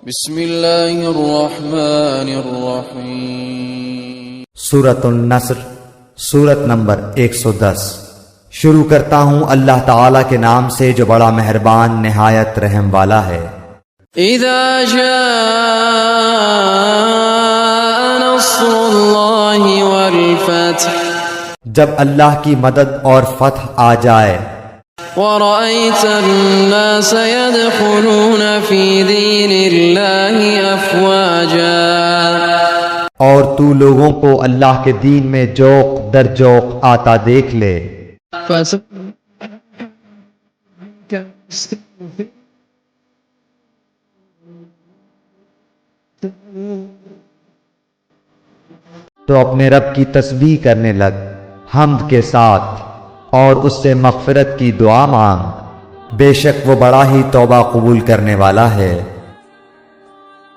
بسم اللہ الرحمن الرحیم۔ سورۃ النصر، سورت نمبر 110۔ شروع کرتا ہوں اللہ تعالی کے نام سے جو بڑا مہربان نہایت رحم والا ہے۔ اذا جاء نصر اللہ والفتح، جب اللہ کی مدد اور فتح آ جائے، ورأيت الناس يدخلون في دين الله أفواجا، اور تو لوگوں کو اللہ کے دین میں جوق در جوق آتا دیکھ لے، تو اپنے رب کی تسبیح کرنے لگ حمد کے ساتھ، اور اس سے مغفرت کی دعا مانگ، بے شک وہ بڑا ہی توبہ قبول کرنے والا ہے۔